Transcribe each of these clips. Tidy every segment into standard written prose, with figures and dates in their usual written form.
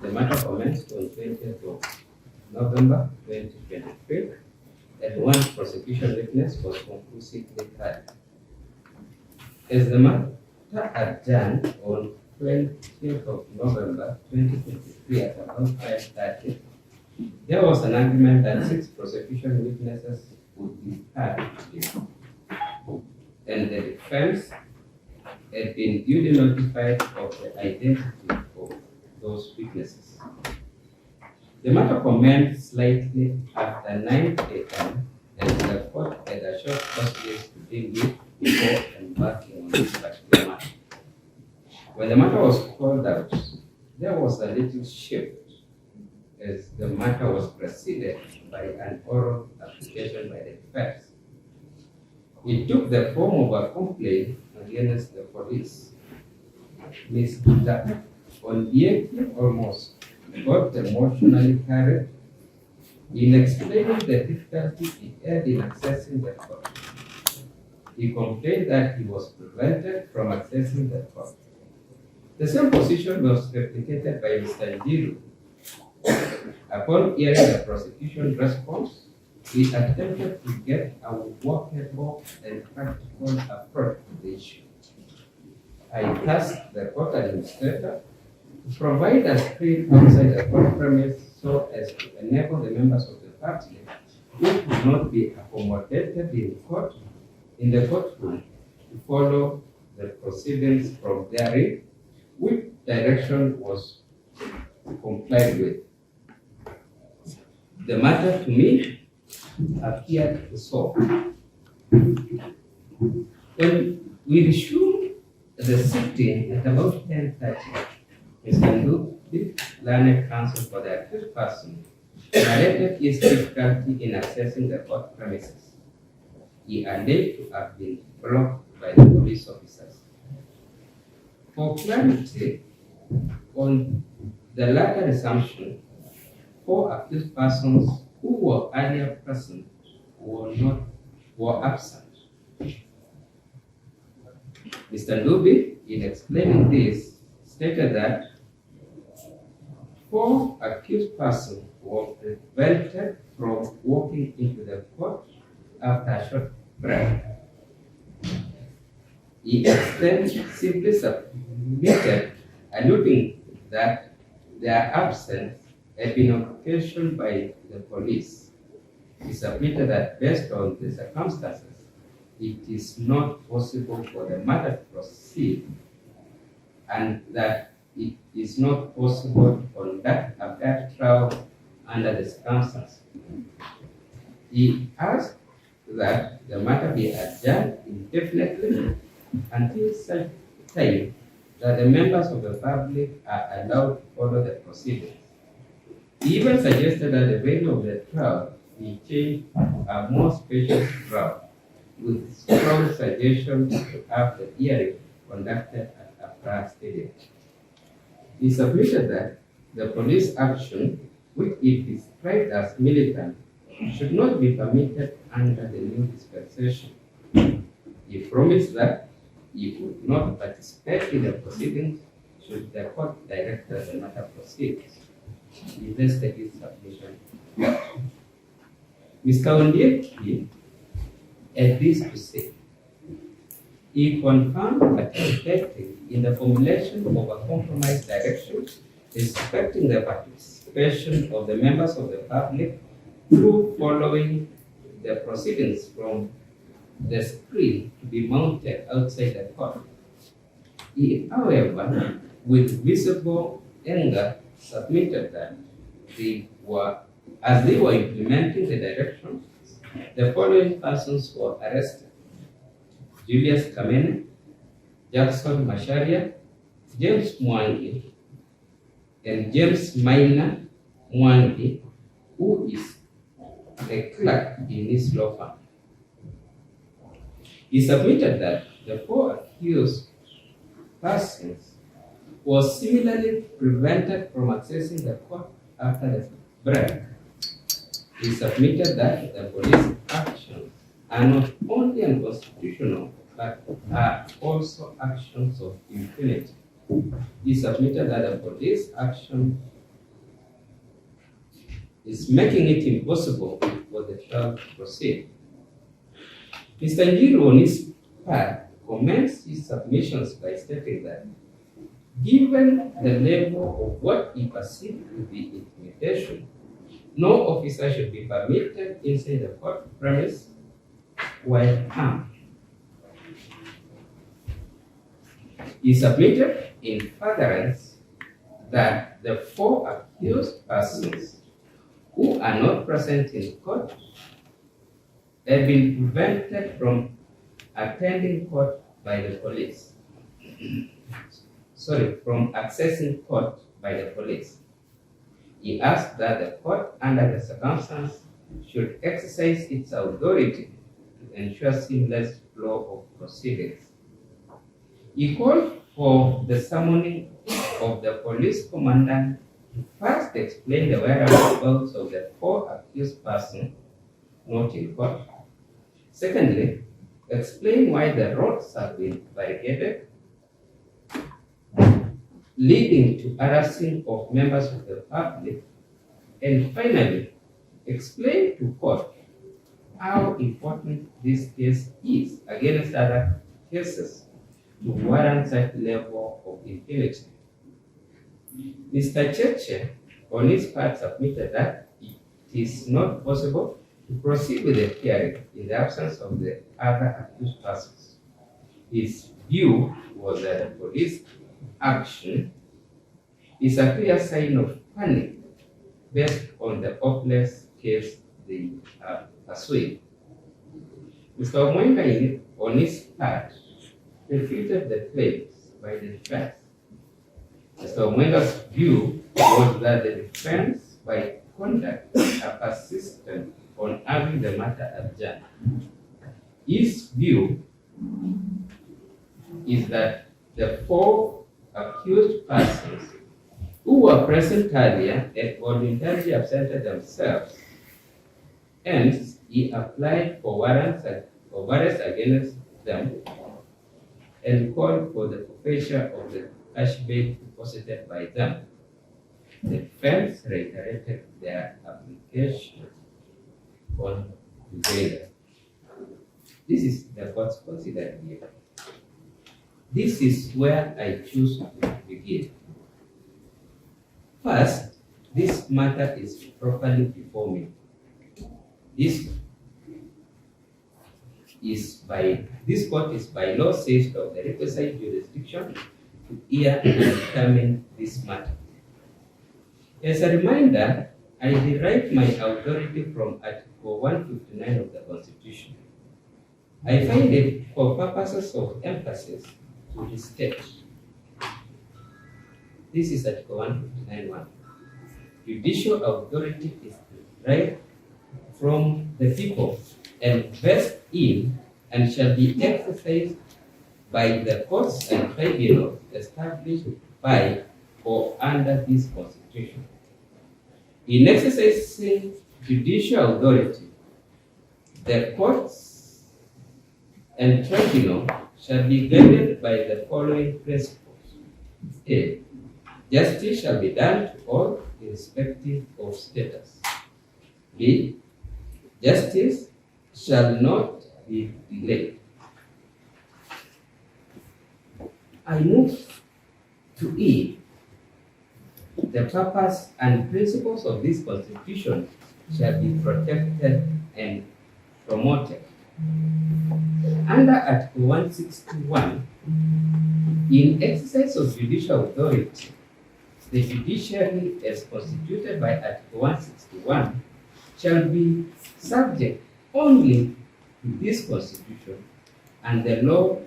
The matter commenced on 20th of November 2023, and one prosecution witness was conclusively heard. As the matter adjourned on 20th of November 2023 at about 5:30, there was an agreement that 6 prosecution witnesses would be heard, and the defense had been duly notified of the identity of those witnesses. The matter commenced slightly after 9 a.m. and the court had a short process to deal with before embarking on this particular matter. When the matter was called out, there was a little shift as the matter was preceded by an oral application by the defense. It took the form of a complaint against the police. Mr. Onyeki almost got emotionally carried in explaining the difficulty he had in accessing the court. He complained that he was prevented from accessing the court. The same position was replicated by Mr. Njiru. Upon hearing the prosecution response, he attempted to get a workable and practical approach to the issue. I tasked the court administrator to provide a screen outside the court premise so as to enable the members of the public who could not be accommodated in the courtroom to follow the proceedings from therein, which direction was complied with. The matter to me appeared solved. When we resumed the sitting at about 10:30, Mr. Ndubi, learned counsel for the accused person, narrated his difficulty in accessing the court premises. He alleged to have been blocked by the police officers. For clarity on the latter assumption, 4 accused persons who were earlier present were absent. Mr. Ndubi, in explaining this, stated that 4 accused persons were prevented from walking into the court after a short break. He simply submitted, alluding that their absence had been occasioned by the police. He submitted that based on the circumstances, it is not possible for the matter to proceed, and that it is not possible to conduct a fair trial under the circumstances. He asked that the matter be adjourned indefinitely until such time that the members of the public are allowed to follow the proceedings. He even suggested that the venue of the trial be changed to a more spacious trial, with strong suggestions to have the hearing conducted at Accra Stadium. He submitted that the police action, which it described as militant, should not be permitted under the new dispensation. He promised that he would not participate in the proceedings should the court direct that the matter proceeds. He then stated his submission. Mr. Onyeki had this to say. He confirmed participating in the formulation of a compromise direction respecting the participation of the members of the public through following the proceedings from the screen to be mounted outside the court. He, however, with visible anger, submitted that as they were implementing the directions, the following persons were arrested: Julius Kamene, Jackson Masharia, James Mwangi, and James Maina Mwangi, who is a clerk in this law firm. He submitted that the 4 accused persons were similarly prevented from accessing the court after the break. He submitted that the police actions are not only unconstitutional, but are also actions of impunity. He submitted that the police action is making it impossible for the trial to proceed. Mr. Njiru, on his part, comments his submissions by stating that, given the level of what he perceived to be intimidation, no officer should be permitted inside the court premise while armed. He submitted in furtherance that the 4 accused persons who are not present in court have been prevented from attending court by the police. From accessing court by the police. He asked that the court, under the circumstances, should exercise its authority to ensure seamless flow of proceedings. He called for the summoning of the police commandant to first explain the whereabouts of the 4 accused persons not in court. Secondly, explain why the roads have been barricaded, leading to harassing of members of the public. And finally, explain to court how important this case is against other cases to warrant such level of impunity. Mr. Cheche, on his part, submitted that it is not possible to proceed with the hearing in the absence of the other accused persons. His view was that the police action is a clear sign of panic based on the hopeless case they are pursuing. Mr. Mwenga, on his part, refuted the claims by the defense. Mr. Mwenga's view was that the defense, by conduct, are persistent on having the matter adjourned. His view is that the 4 accused persons who were present earlier had voluntarily absented themselves. Hence, he applied for warrants against them and called for the forfeiture of the cash bail deposited by them. The defense reiterated their application on Njenga. This is the court's considered here. This is where I choose to begin. First, this matter is properly before me. This court is by law seized of the requisite jurisdiction to hear and determine this matter. As a reminder, I derive my authority from Article 159 of the Constitution. I find it, for purposes of emphasis, to restate. This is Article 159.1. Judicial authority is derived from the people and vested in and shall be exercised by the courts and tribunals established by or under this Constitution. In exercising judicial authority, the courts and tribunal shall be guided by the following principles. A. Justice shall be done to all irrespective of status. B. Justice shall not be delayed. I move to E. The purpose and principles of this Constitution shall be protected and promoted. Under Article 161, in exercise of judicial authority, the judiciary, as constituted by Article 161, shall be subject only to this Constitution and the law,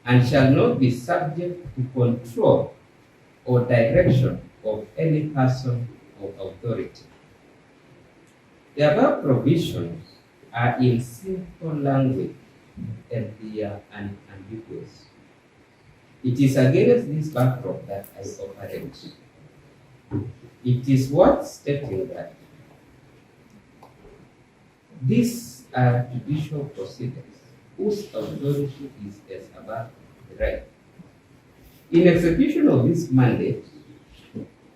and shall not be subject to control or direction of any person of authority. The above provisions are in simple language and they are unambiguous. It is against this backdrop that I operate. It is worth stating that these are judicial proceedings whose authority is as above the right. In execution of this mandate,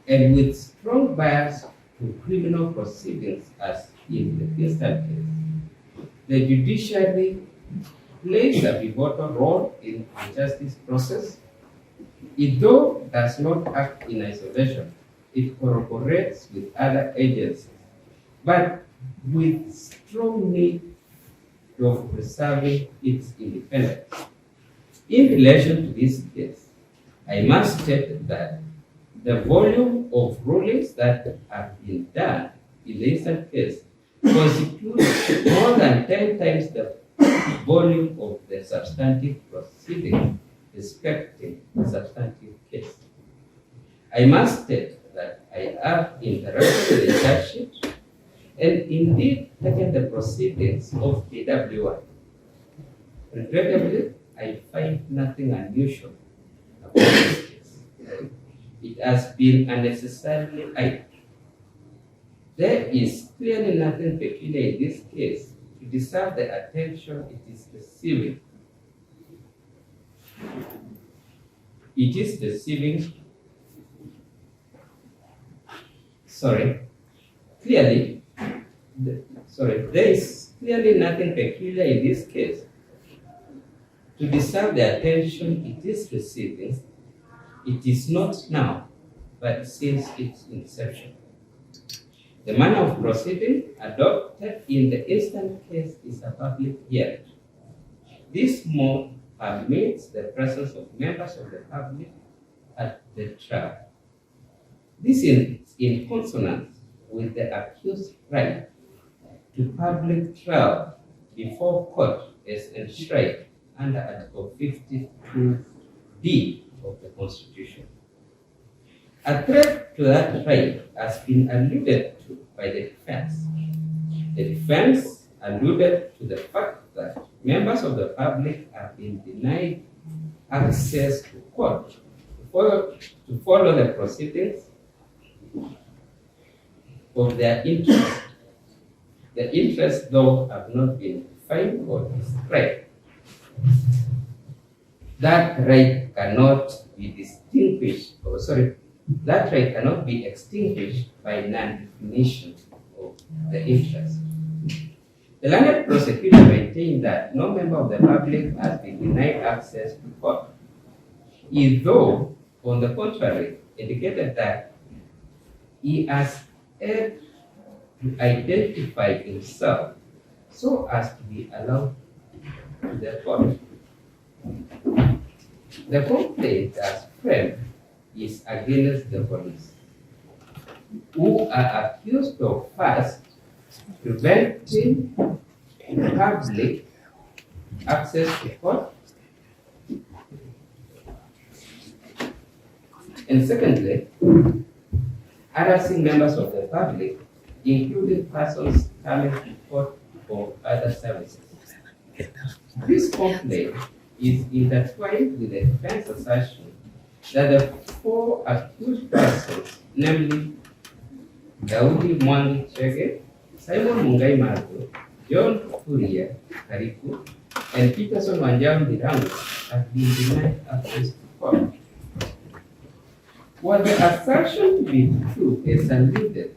and with strong bias to criminal proceedings as in the instant case. The judiciary plays a pivotal role in the justice process. It though does not act in isolation, it cooperates with other agencies, but with strong need of preserving its independence. In relation to this case, I must state that the volume of rulings that have been done in the instant case constitutes more than 10 times the volume of the substantive proceeding respecting the substantive case. I must state that I have interrupted the charge and indeed taken the proceedings of PWI. Regrettably, I find nothing unusual about this case. It has been unnecessarily idle. There is clearly nothing peculiar in this case to deserve the attention it is receiving. It is receiving, there is clearly nothing peculiar in this case to deserve the attention it is receiving. It is not now, but since its inception. The manner of proceeding adopted in the instant case is a public hearing. This mode permits the presence of members of the public at the trial. This is in consonance with the accused's right to public trial before court as enshrined under Article 52D of the Constitution. A threat to that right has been alluded to by the defense. The defense alluded to the fact that members of the public have been denied access to court to follow the proceedings of their interest. The interests, though, have not been defined or described. That right cannot be extinguished by non-definition of the interest. The learned prosecutor maintained that no member of the public has been denied access to court. He, though, on the contrary, indicated that he has had to identify himself so as to be allowed to the court. The complaint as framed is against the police, who are accused of first preventing public access to court, and secondly, harassing members of the public, including persons coming to court for other services. This complaint is intertwined with the defense assertion that the four accused persons, namely Daudi Mwangi Chege, Simon Mungai Margo, John Kuria Kariku, and Peterson Wanjam Birangu, have been denied access to court. Was the assertion to be true is alluded,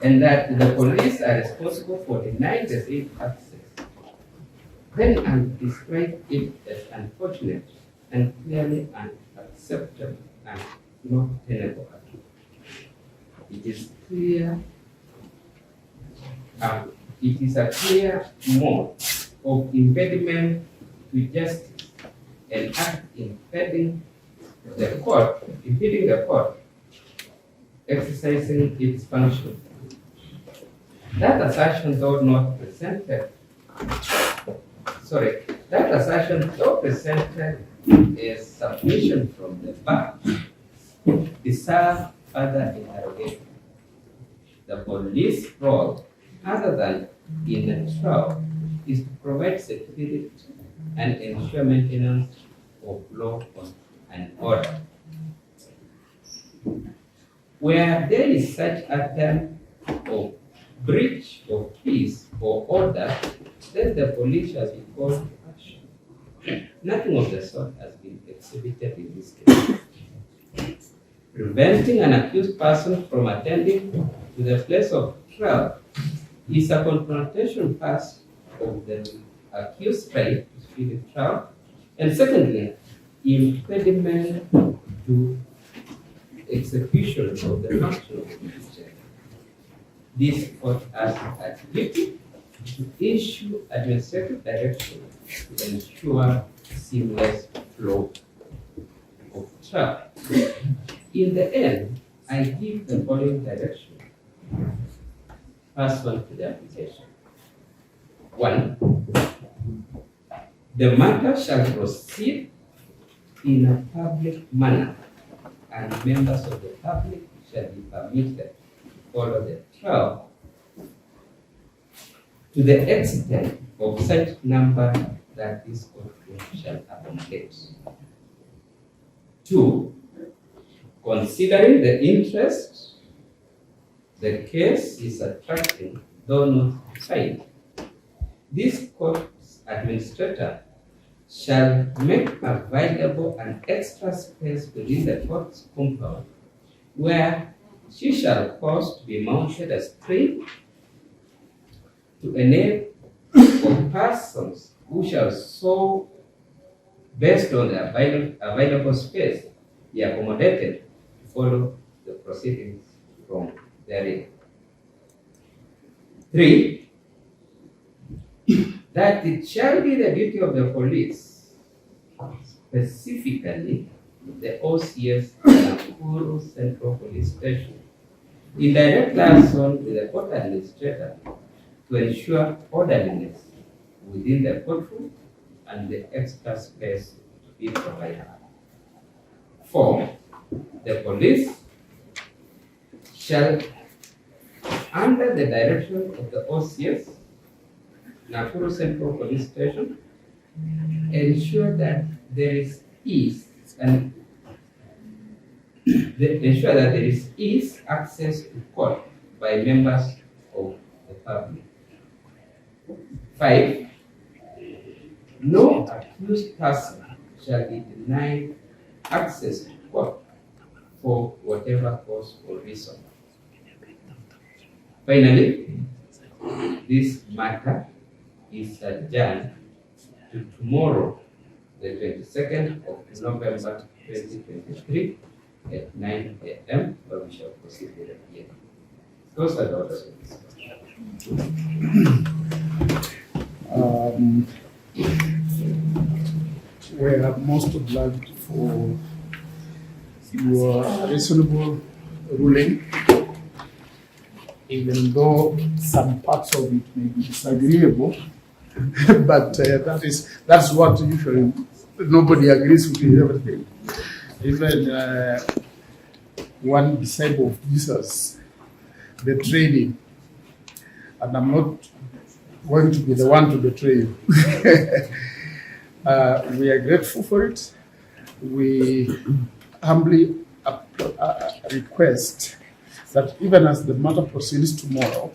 and that the police are responsible for denying the safe access, then I describe it as unfortunate and clearly unacceptable and not tenable at all. It is a clear mode of impediment to justice and act impeding the court exercising its function. That assertion, though presented as submission from the bar, deserve further interrogation. The police role, other than in a trial, is to provide security and ensure maintenance of law and order. Where there is such attempt of breach of peace or order, then the police has been called to action. Nothing of the sort has been exhibited in this case. Preventing an accused person from attending to the place of trial is a confrontation first of the accused right to speedy trial, and secondly, impediment to execution of the function of the judge. This court has a duty to issue administrative direction to ensure seamless flow of trial. In the end, I give the following direction. First one to the application. 1. The matter shall proceed in a public manner, and members of the public shall be permitted to follow the trial to the extent of such number that this courtroom shall accommodate. 2. Considering the interest the case is attracting, though not defined, this court's administrator shall make available an extra space within the court's compound where she shall cause to be mounted a screen to enable for persons who shall so, based on the available space, be accommodated to follow the proceedings from therein. 3. That it shall be the duty of the police, specifically the OCS Nakuru Central Police Station, in direct liaison with the court administrator to ensure orderliness within the courtroom and the extra space to be provided. 4. The police shall, under the direction of the OCS, Nakuru Central Police Station, ensure that there is ease and ensure that there is ease access to court by members of the public. 5. No accused person shall be denied access to court for whatever cause or reason. Finally, this matter is adjourned to tomorrow, the 22nd of November 2023 at 9 a.m. where we shall proceed with the hearing. Those are the orders of discussion. We are most obliged for your reasonable ruling, even though some parts of it may be disagreeable, but that's what usually nobody agrees with everything. Even one disciple of Jesus betrayed him, and I'm not going to be the one to betray you. We are grateful for it. We humbly request that even as the matter proceeds tomorrow,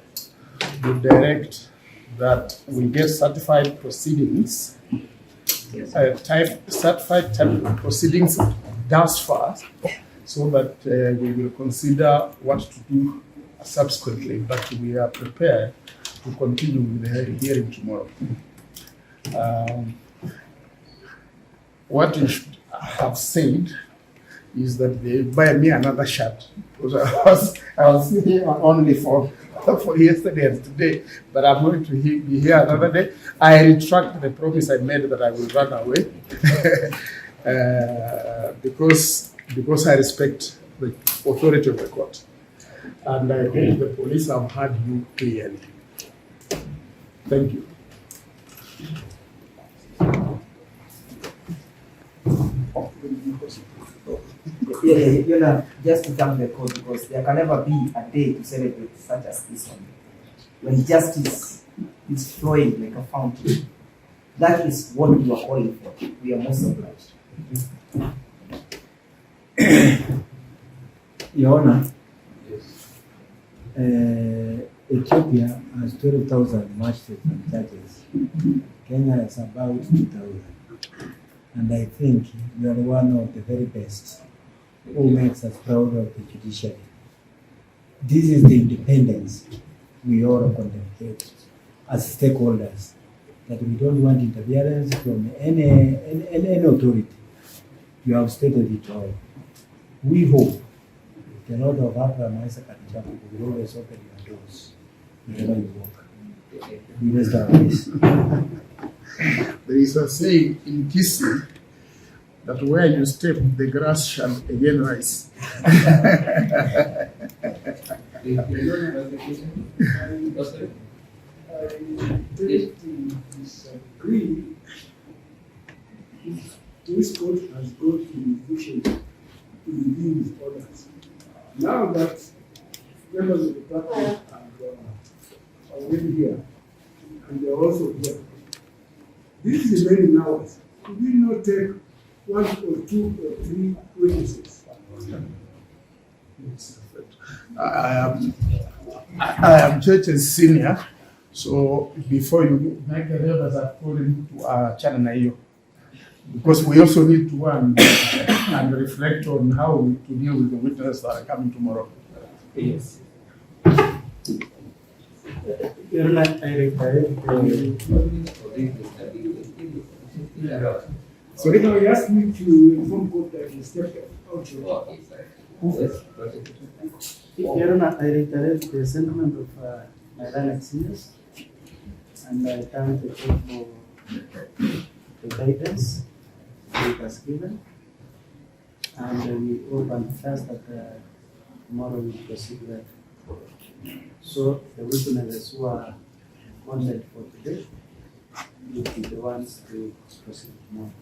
we direct that we get certified proceedings, certified type proceedings thus far, so that we will consider what to do subsequently. But we are prepared to continue with the hearing tomorrow. What you should have said is that they buy me another shirt, because I was here only for yesterday and today, but I'm going to be here another day. I retract the promise I made that I will run away, because I respect the authority of the court, and I hope the police have heard you clearly. Thank you. Just to thank the court, because there can never be a day to celebrate such as this one, when justice is flowing like a fountain. That is what we are calling for. We are most obliged. Your Honor, Ethiopia has 12,000 magistrates and judges. Kenya has about 2,000. And I think we are one of the very best who makes us proud of the judiciary. This is the independence we all contemplate as stakeholders, that we don't want interference from any authority. You have stated it all. We hope the Lord of Abraham, Isaac, and Jacob will always open your doors wherever you walk. We rest our case. There is a saying in Kisi that where you step, the grass shall again rise. You don't have a question? Oh, sorry. I tend to disagree. This court has got jurisdiction to deal with others. Now that members of the party are already here, and they're also here, this is remaining hours. Could we not take 1 or 2 or 3 witnesses? I am Church's senior, so before you make the levels according to our channel, because we also need to and reflect on how to deal with the witnesses that are coming tomorrow. Yes. You're not So now he asked me to inform court that he stepped out. Your Honor, I reiterate the sentiment of my learned seniors, and I thank the court for the guidance it has given, and we hope and trust that tomorrow we proceed well. So the witnesses who are wanted for today will be the ones to proceed tomorrow.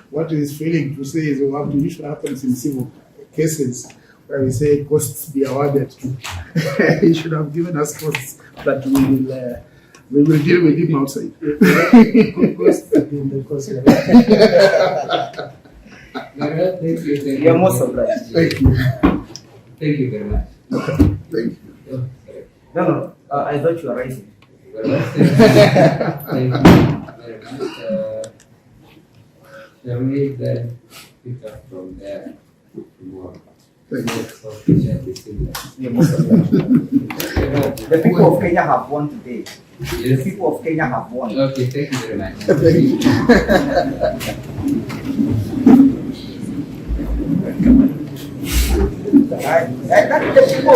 What is failing to say is what usually happens in civil cases where we say costs be awarded to. He should have given us costs that we will deal with him outside. Thank you. We are most obliged. Thank you. Thank you very much. Thank you. Oh, sorry. No, I thought you were rising. Well, thank you very much. Shall we then pick up from there tomorrow? Thank you. So we shall be similar. We are most obliged. The people of Kenya have won today. The Yes. people of Kenya have won. Okay, thank you very much. Thank you. Right? The people